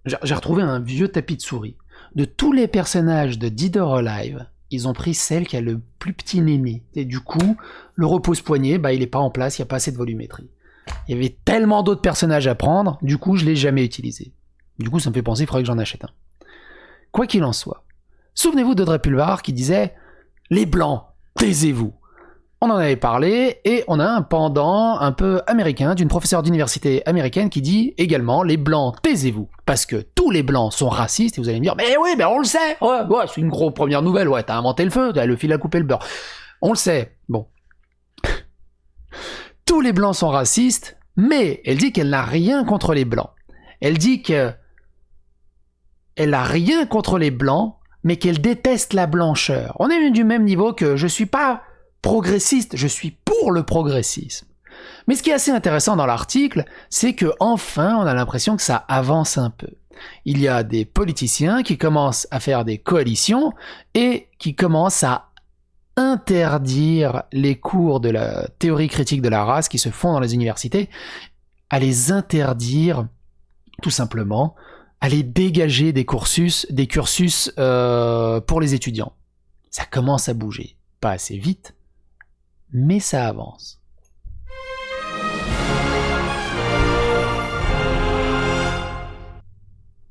j'ai retrouvé un vieux tapis de souris. De tous les personnages de Dead or Alive, ils ont pris celle qui a le plus petit néné. Et du coup, le repose-poignet, bah, il est pas en place, il n'y a pas assez de volumétrie. Il y avait tellement d'autres personnages à prendre, du coup, je l'ai jamais utilisé. Du coup, ça me fait penser, il faudrait que j'en achète un. Quoi qu'il en soit, souvenez-vous d'Audrey Pulvar qui disait « Les Blancs, taisez-vous ». On en avait parlé, et on a un pendant un peu américain d'une professeure d'université américaine qui dit également « Les Blancs, taisez-vous ». Parce que tous les Blancs sont racistes, et vous allez me dire « Mais oui, mais on le sait, ouais, c'est une grosse première nouvelle, ouais, t'as inventé le feu, t'as le fil à couper le beurre. » On le sait, bon. Tous les Blancs sont racistes, mais elle dit qu'elle n'a rien contre les Blancs. Elle dit que elle n'a rien contre les Blancs, mais qu'elle déteste la blancheur. On est du même niveau que je suis pas progressiste, je suis pour le progressisme. Mais ce qui est assez intéressant dans l'article, c'est que enfin, on a l'impression que ça avance un peu. Il y a des politiciens qui commencent à faire des coalitions et qui commencent à interdire les cours de la théorie critique de la race qui se font dans les universités, à les interdire tout simplement, à les dégager des cursus pour les étudiants. Ça commence à bouger. Pas assez vite, mais ça avance.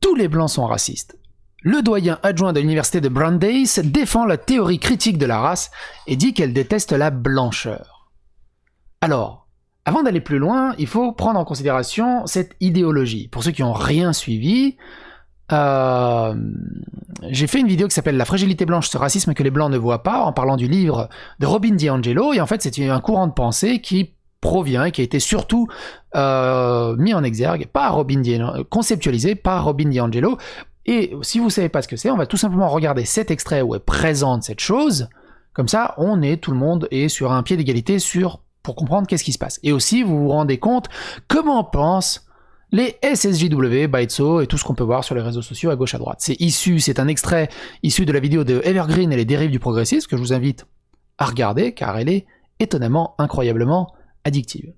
Tous les Blancs sont racistes. Le doyen adjoint de l'université de Brandeis défend la théorie critique de la race et dit qu'elle déteste la blancheur. Alors, avant d'aller plus loin, il faut prendre en considération cette idéologie. Pour ceux qui n'ont rien suivi, j'ai fait une vidéo qui s'appelle « La fragilité blanche, ce racisme que les Blancs ne voient pas » en parlant du livre de Robin DiAngelo, et en fait c'est un courant de pensée qui provient et qui a été surtout mis en exergue par Robin DiAngelo, conceptualisé par Robin DiAngelo. Et si vous ne savez pas ce que c'est, on va tout simplement regarder cet extrait où elle présente cette chose, comme ça tout le monde est sur un pied d'égalité pour comprendre qu'est-ce qui se passe. Et aussi vous vous rendez compte comment pensent les SSJW, Baitso et tout ce qu'on peut voir sur les réseaux sociaux à gauche à droite. C'est un extrait issu de la vidéo de Evergreen et les dérives du progressisme que je vous invite à regarder car elle est étonnamment, incroyablement addictive.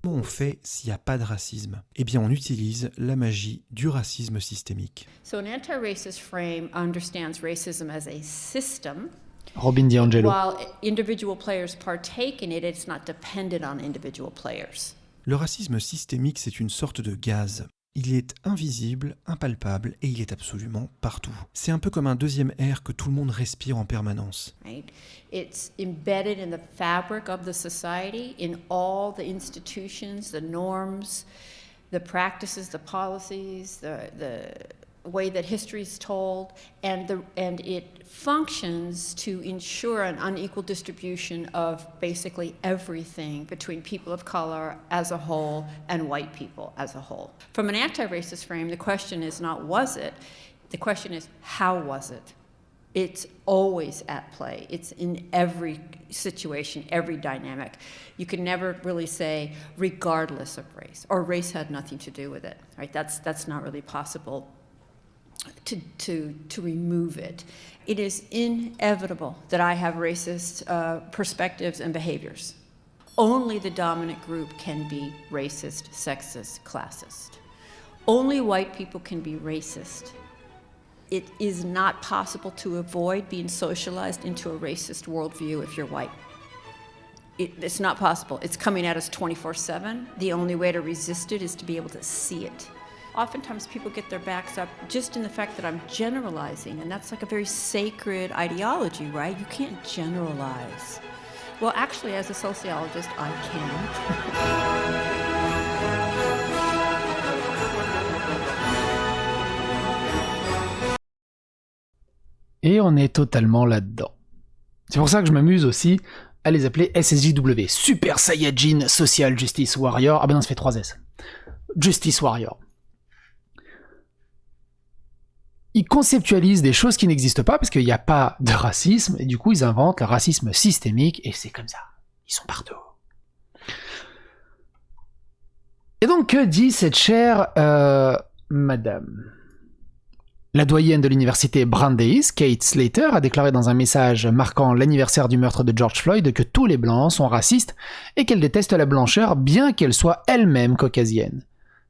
Comment on fait s'il n'y a pas de racisme? Eh bien, on utilise la magie du racisme systémique. So an anti-racist frame understands racism as a system. Robin DiAngelo. While individual players partake in it, it's not dependent on individual players. Le racisme systémique, c'est une sorte de gaz. Il est invisible, impalpable et il est absolument partout. C'est un peu comme un deuxième air que tout le monde respire en permanence. Right? It's embedded in the fabric of the society, in all the institutions, the norms, the practices, the policies, the way that history is told, and it functions to ensure an unequal distribution of basically everything between people of color as a whole and white people as a whole. From an anti-racist frame, the question is not was it, the question is how was it? It's always at play. It's in every situation, every dynamic. You can never really say regardless of race, or race had nothing to do with it, right? That's not really possible. To remove it. It is inevitable that I have racist perspectives and behaviors. Only the dominant group can be racist, sexist, classist. Only white people can be racist. It is not possible to avoid being socialized into a racist worldview if you're white. It's not possible. It's coming at us 24/7. The only way to resist it is to be able to see it. Oftentimes people get their backs up just in the fact that I'm generalizing, and that's like a very sacred ideology, right? You can't generalize. Well, actually, as a sociologist, I can. Et on est totalement là-dedans. C'est pour ça que je m'amuse aussi à les appeler SSJW, Super Saiyajin Social Justice Warrior. Ah ben non, ça fait 3 S. Justice Warrior. Ils conceptualisent des choses qui n'existent pas parce qu'il n'y a pas de racisme, et du coup ils inventent le racisme systémique, et c'est comme ça. Ils sont partout. Et donc, que dit cette chère madame? La doyenne de l'université Brandeis, Kate Slater, a déclaré dans un message marquant l'anniversaire du meurtre de George Floyd que tous les blancs sont racistes et qu'elle déteste la blancheur bien qu'elle soit elle-même caucasienne.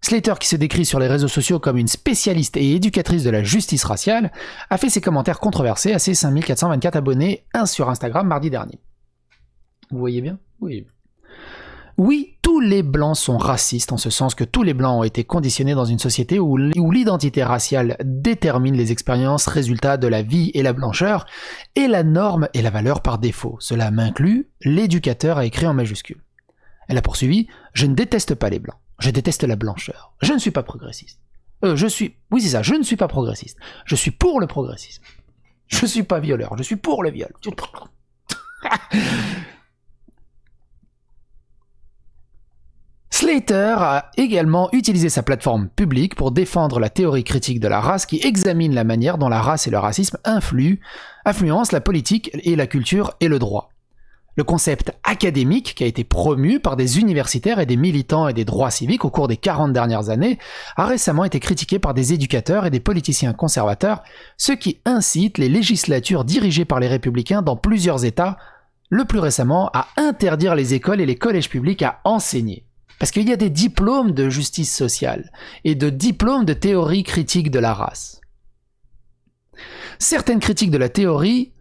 Slater, qui se décrit sur les réseaux sociaux comme une spécialiste et éducatrice de la justice raciale, a fait ses commentaires controversés à ses 5424 abonnés, un sur Instagram mardi dernier. Vous voyez bien ? Oui. Oui, tous les blancs sont racistes, en ce sens que tous les blancs ont été conditionnés dans une société où l'identité raciale détermine les expériences, résultats de la vie et la blancheur, et la norme et la valeur par défaut. Cela m'inclut, l'éducateur a écrit en majuscule. Elle a poursuivi, je ne déteste pas les blancs, je déteste la blancheur, je ne suis pas progressiste. Oui c'est ça, je ne suis pas progressiste, je suis pour le progressisme. Je suis pas violeur, je suis pour le viol. Slater a également utilisé sa plateforme publique pour défendre la théorie critique de la race qui examine la manière dont la race et le racisme influencent la politique et la culture et le droit. Le concept académique, qui a été promu par des universitaires et des militants et des droits civiques au cours des 40 dernières années, a récemment été critiqué par des éducateurs et des politiciens conservateurs, ce qui incite les législatures dirigées par les républicains dans plusieurs États, le plus récemment, à interdire les écoles et les collèges publics à enseigner. Parce qu'il y a des diplômes de justice sociale et de diplômes de théorie critique de la race. Certaines critiques de la théorie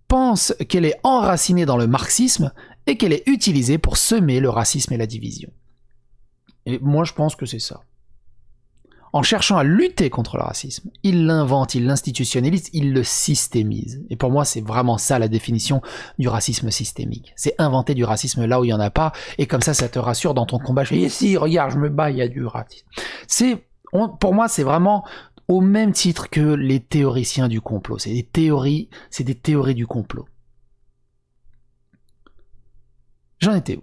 pensent qu'elle est enracinée dans le marxisme et qu'elle est utilisée pour semer le racisme et la division. Et moi, je pense que c'est ça. En cherchant à lutter contre le racisme, il l'invente, il l'institutionnalise, il le systémise. Et pour moi, c'est vraiment ça la définition du racisme systémique. C'est inventer du racisme là où il n'y en a pas, et comme ça te rassure dans ton combat. Je dis, si, regarde, je me bats, il y a du racisme. Pour moi, c'est vraiment au même titre que les théoriciens du complot. C'est des théories du complot. J'en étais où ?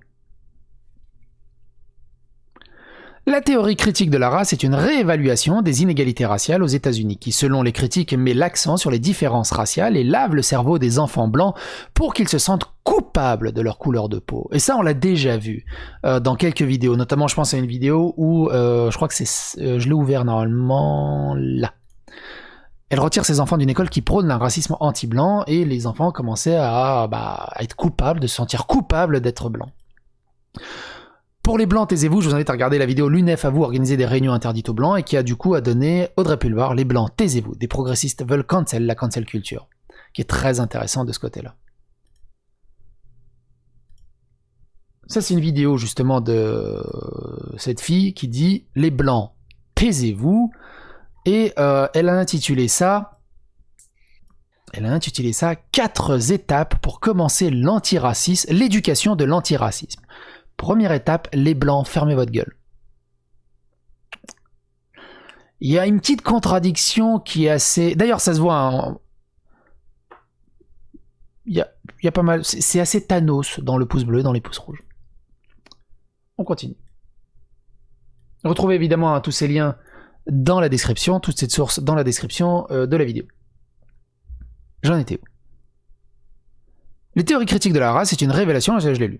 La théorie critique de la race est une réévaluation des inégalités raciales aux États-Unis qui, selon les critiques, met l'accent sur les différences raciales et lave le cerveau des enfants blancs pour qu'ils se sentent coupables de leur couleur de peau. Et ça, on l'a déjà vu dans quelques vidéos. Notamment, je pense à une vidéo où, je crois que je l'ai ouvert normalement là. Elle retire ses enfants d'une école qui prône un racisme anti-blanc et les enfants commençaient à être coupables, de se sentir coupables d'être blancs. Pour les blancs, taisez-vous, je vous invite à regarder la vidéo L'UNEF à vous organiser des réunions interdites aux blancs et qui a du coup donné Audrey Pulvar, les blancs, taisez-vous, des progressistes veulent cancel la cancel culture, qui est très intéressant de ce côté-là. Ça, c'est une vidéo justement de cette fille qui dit les blancs, taisez-vous, et elle a intitulé ça 4 étapes pour commencer l'antiracisme, l'éducation de l'antiracisme. Première étape, les blancs, fermez votre gueule. Il y a une petite contradiction qui est assez... D'ailleurs, ça se voit... Hein. Il y a pas mal... C'est assez Thanos dans le pouce bleu, dans les pouces rouges. On continue. Retrouvez évidemment tous ces liens dans la description, toutes ces sources dans la description de la vidéo. J'en étais où ? Les théories critiques de la race, c'est une révélation, je l'ai lu.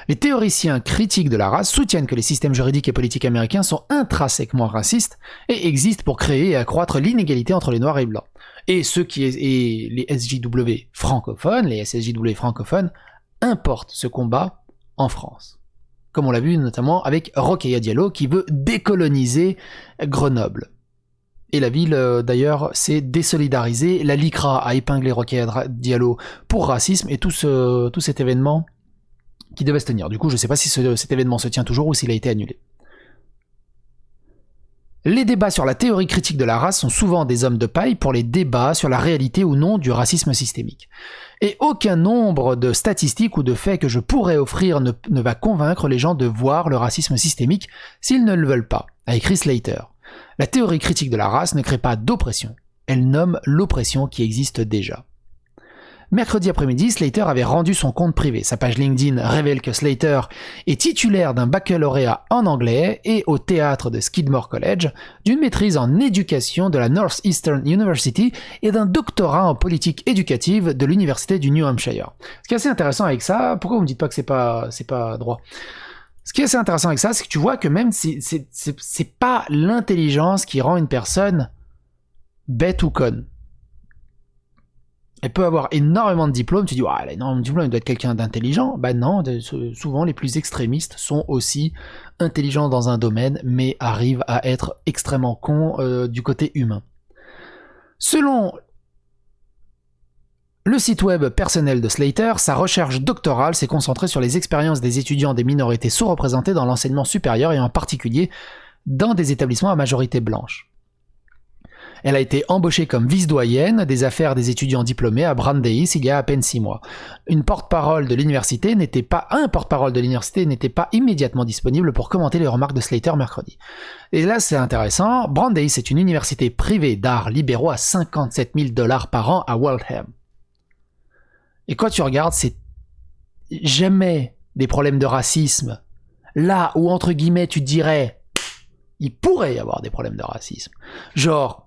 Les théoriciens critiques de la race soutiennent que les systèmes juridiques et politiques américains sont intrinsèquement racistes et existent pour créer et accroître l'inégalité entre les noirs et les blancs. Et les SJW francophones, importent ce combat en France. Comme on l'a vu notamment avec Rokhaya Diallo qui veut décoloniser Grenoble. Et la ville, d'ailleurs, s'est désolidarisée. La LICRA a épinglé Rokhaya Diallo pour racisme et tout cet événement qui devait se tenir. Du coup, je ne sais pas si cet événement se tient toujours ou s'il a été annulé. Les débats sur la théorie critique de la race sont souvent des hommes de paille pour les débats sur la réalité ou non du racisme systémique. Et aucun nombre de statistiques ou de faits que je pourrais offrir ne va convaincre les gens de voir le racisme systémique s'ils ne le veulent pas, a écrit Slater. La théorie critique de la race ne crée pas d'oppression, elle nomme l'oppression qui existe déjà. Mercredi après-midi, Slater avait rendu son compte privé. Sa page LinkedIn révèle que Slater est titulaire d'un baccalauréat en anglais et au théâtre de Skidmore College, d'une maîtrise en éducation de la Northeastern University et d'un doctorat en politique éducative de l'université du New Hampshire. Ce qui est assez intéressant avec ça, pourquoi vous me dites pas que c'est pas droit ? Ce qui est assez intéressant avec ça, c'est que tu vois que même c'est pas l'intelligence qui rend une personne bête ou conne. Elle peut avoir énormément de diplômes, tu dis, elle a énormément de diplômes, elle doit être quelqu'un d'intelligent. Bah non, souvent les plus extrémistes sont aussi intelligents dans un domaine, mais arrivent à être extrêmement cons du côté humain. Selon le site web personnel de Slater, sa recherche doctorale s'est concentrée sur les expériences des étudiants des minorités sous-représentées dans l'enseignement supérieur et en particulier dans des établissements à majorité blanche. Elle a été embauchée comme vice-doyenne des affaires des étudiants diplômés à Brandeis il y a à peine 6 mois. Un porte-parole de l'université n'était pas immédiatement disponible pour commenter les remarques de Slater mercredi. Et là, c'est intéressant. Brandeis est une université privée d'arts libéraux à $57 000 par an à Waltham. Et quand tu regardes, c'est jamais des problèmes de racisme. Là où, entre guillemets, tu te dirais, il pourrait y avoir des problèmes de racisme. Genre,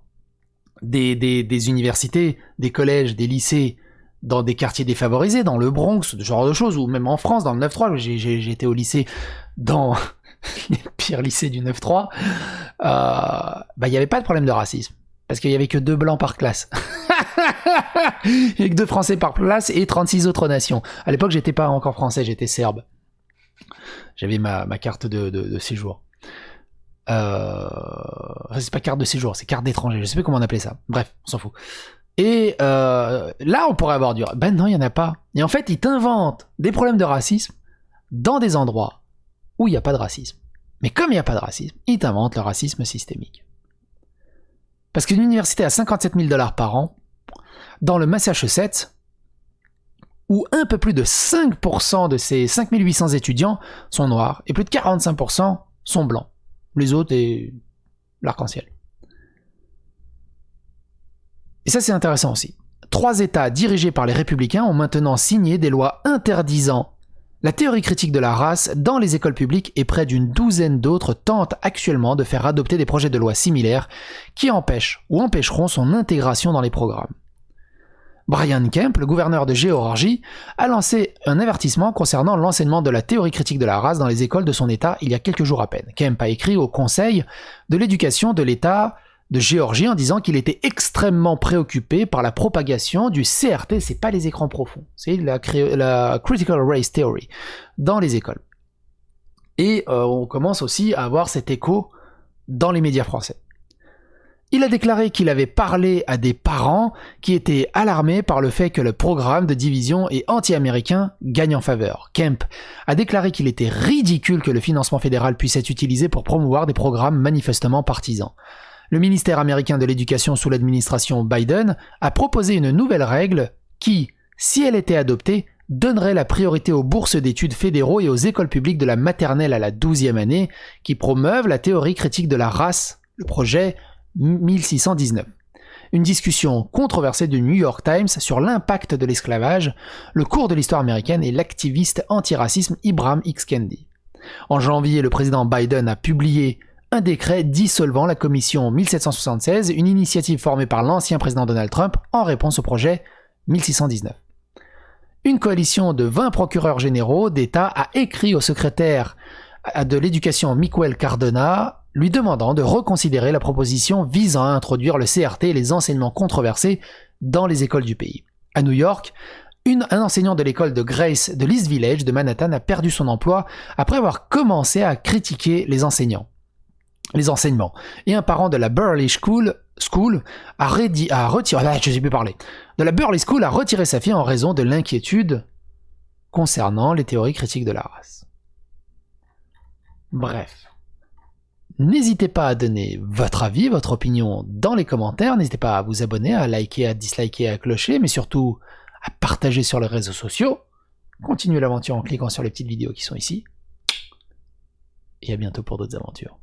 des universités, des collèges, des lycées dans des quartiers défavorisés, dans le Bronx, ce genre de choses, ou même en France, dans le 9-3, j'ai été au lycée dans les pires lycées du 9-3, il n'y avait pas de problème de racisme, parce qu'il n'y avait que 2 blancs par classe. Il n'y avait que 2 Français par classe et 36 autres nations. À l'époque, j'étais pas encore français, j'étais serbe. J'avais ma carte de séjour. C'est pas carte de séjour, c'est carte d'étranger, je sais pas comment on appelait ça. Bref, on s'en fout. Et là, on pourrait avoir du... Ben non, il y en a pas. Et en fait, ils t'inventent des problèmes de racisme dans des endroits où il n'y a pas de racisme. Mais comme il n'y a pas de racisme, ils t'inventent le racisme systémique. Parce qu'une université à $57 000 par an, dans le Massachusetts, où un peu plus de 5% de ces 5800 étudiants sont noirs, et plus de 45% sont blancs. Les autres et l'arc-en-ciel. Et ça, c'est intéressant aussi. 3 États dirigés par les républicains ont maintenant signé des lois interdisant la théorie critique de la race dans les écoles publiques et près d'une douzaine d'autres tentent actuellement de faire adopter des projets de loi similaires qui empêchent ou empêcheront son intégration dans les programmes. Brian Kemp, le gouverneur de Géorgie, a lancé un avertissement concernant l'enseignement de la théorie critique de la race dans les écoles de son État il y a quelques jours à peine. Kemp a écrit au Conseil de l'éducation de l'État de Géorgie en disant qu'il était extrêmement préoccupé par la propagation du CRT, c'est pas les écrans profonds, c'est la Critical Race Theory, dans les écoles. Et on commence aussi à avoir cet écho dans les médias français. Il a déclaré qu'il avait parlé à des parents qui étaient alarmés par le fait que le programme de division et anti-américain gagne en faveur. Kemp a déclaré qu'il était ridicule que le financement fédéral puisse être utilisé pour promouvoir des programmes manifestement partisans. Le ministère américain de l'Éducation sous l'administration Biden a proposé une nouvelle règle qui, si elle était adoptée, donnerait la priorité aux bourses d'études fédéraux et aux écoles publiques de la maternelle à la 12e année qui promeuvent la théorie critique de la race, le projet 1619. Une discussion controversée du New York Times sur l'impact de l'esclavage, le cours de l'histoire américaine et l'activiste antiracisme Ibram X. Kendi. En janvier, le président Biden a publié un décret dissolvant la commission 1776, une initiative formée par l'ancien président Donald Trump en réponse au projet 1619. Une coalition de 20 procureurs généraux d'État a écrit au secrétaire de l'éducation Michael Cardona lui demandant de reconsidérer la proposition visant à introduire le CRT et les enseignements controversés dans les écoles du pays. À New York, un enseignant de l'école de Grace de l'East Village de Manhattan a perdu son emploi après avoir commencé à critiquer les enseignements. Et un parent de la Burley School a retiré sa fille en raison de l'inquiétude concernant les théories critiques de la race. Bref. N'hésitez pas à donner votre avis, votre opinion dans les commentaires. N'hésitez pas à vous abonner, à liker, à disliker, à clocher, mais surtout à partager sur les réseaux sociaux. Continuez l'aventure en cliquant sur les petites vidéos qui sont ici. Et à bientôt pour d'autres aventures.